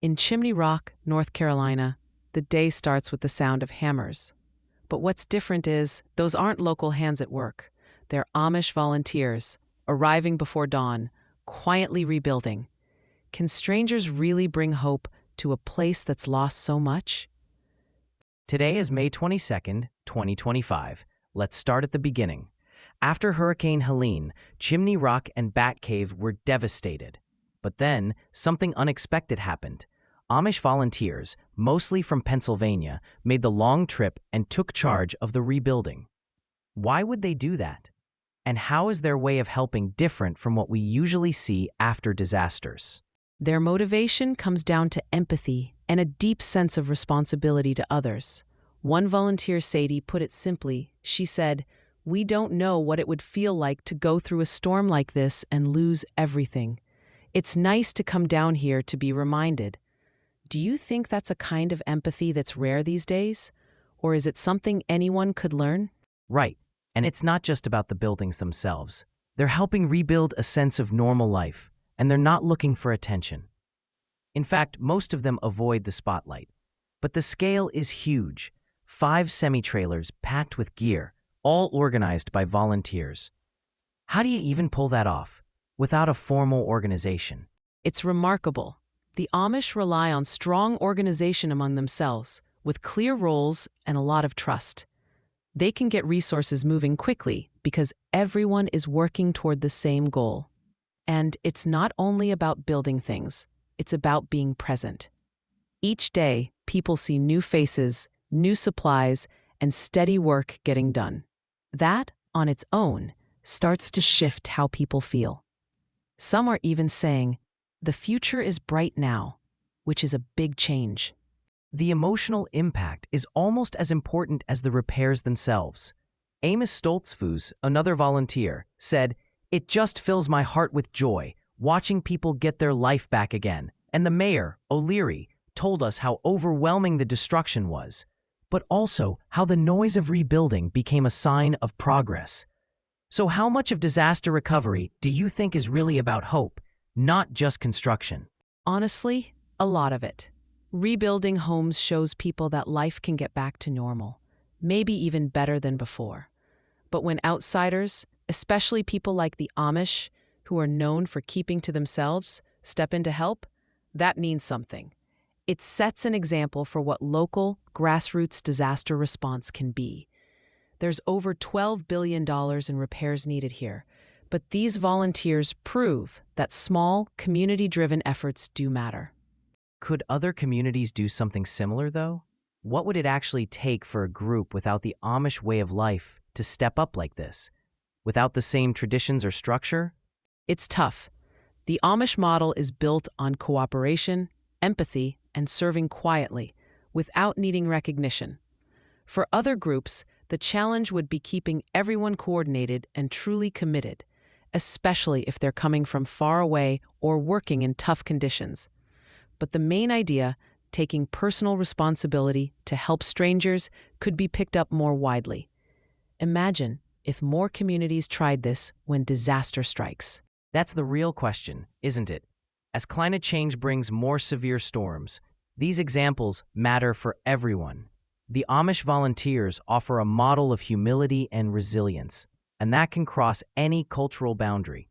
In Chimney Rock, North Carolina, the day starts with the sound of hammers. But what's different is those aren't local hands at work. They're Amish volunteers, arriving before dawn, quietly rebuilding. Can strangers really bring hope to a place that's lost so much? Today is May 22nd, 2025. Let's start at the beginning. After Hurricane Helene, Chimney Rock and Bat Cave were devastated. But then, something unexpected happened. Amish volunteers, mostly from Pennsylvania, made the long trip and took charge of the rebuilding. Why would they do that? And how is their way of helping different from what we usually see after disasters? Their motivation comes down to empathy and a deep sense of responsibility to others. One volunteer, Sadie, put it simply. She said, "We don't know what it would feel like to go through a storm like this and lose everything. It's nice to come down here to be reminded." Do you think that's a kind of empathy that's rare these days? Or is it something anyone could learn? Right, and it's not just about the buildings themselves. They're helping rebuild a sense of normal life, and they're not looking for attention. In fact, most of them avoid the spotlight. But the scale is huge. 5 semi-trailers packed with gear, all organized by volunteers. How do you even pull that off without a formal organization? It's remarkable. The Amish rely on strong organization among themselves, with clear roles and a lot of trust. They can get resources moving quickly because everyone is working toward the same goal. And it's not only about building things, it's about being present. Each day, people see new faces, new supplies, and steady work getting done. That, on its own, starts to shift how people feel. Some are even saying, "The future is bright now," which is a big change. The emotional impact is almost as important as the repairs themselves. Amos Stoltzfus, another volunteer, said, "It just fills my heart with joy, watching people get their life back again." And the mayor, O'Leary, told us how overwhelming the destruction was, but also how the noise of rebuilding became a sign of progress. So how much of disaster recovery do you think is really about hope, not just construction? Honestly, a lot of it. Rebuilding homes shows people that life can get back to normal, maybe even better than before. But when outsiders, especially people like the Amish, who are known for keeping to themselves, step in to help, that means something. It sets an example for what local, grassroots disaster response can be. There's over $12 billion in repairs needed here, but these volunteers prove that small, community-driven efforts do matter. Could other communities do something similar, though? What would it actually take for a group without the Amish way of life to step up like this? Without the same traditions or structure? It's tough. The Amish model is built on cooperation, empathy, and serving quietly, without needing recognition. For other groups, the challenge would be keeping everyone coordinated and truly committed, especially if they're coming from far away or working in tough conditions. But the main idea, taking personal responsibility to help strangers, could be picked up more widely. Imagine if more communities tried this when disaster strikes. That's the real question, isn't it? As climate change brings more severe storms, these examples matter for everyone. The Amish volunteers offer a model of humility and resilience, and that can cross any cultural boundary.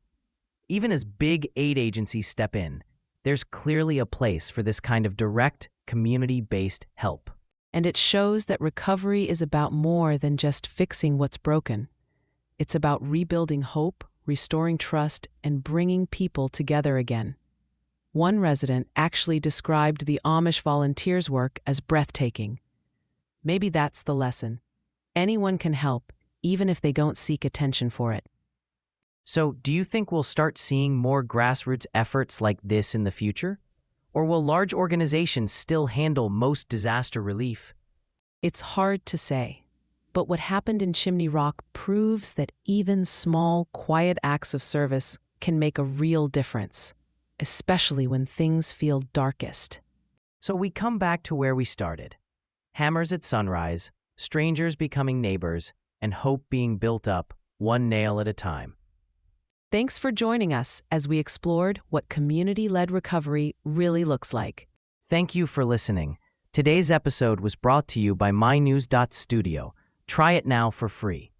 Even as big aid agencies step in, there's clearly a place for this kind of direct, community-based help. And it shows that recovery is about more than just fixing what's broken. It's about rebuilding hope, restoring trust, and bringing people together again. One resident actually described the Amish volunteers' work as breathtaking. Maybe that's the lesson. Anyone can help, even if they don't seek attention for it. So, do you think we'll start seeing more grassroots efforts like this in the future? Or will large organizations still handle most disaster relief? It's hard to say, but what happened in Chimney Rock proves that even small, quiet acts of service can make a real difference, especially when things feel darkest. So we come back to where we started. Hammers at sunrise, strangers becoming neighbors, and hope being built up, one nail at a time. Thanks for joining us as we explored what community-led recovery really looks like. Thank you for listening. Today's episode was brought to you by mynews.studio. Try it now for free.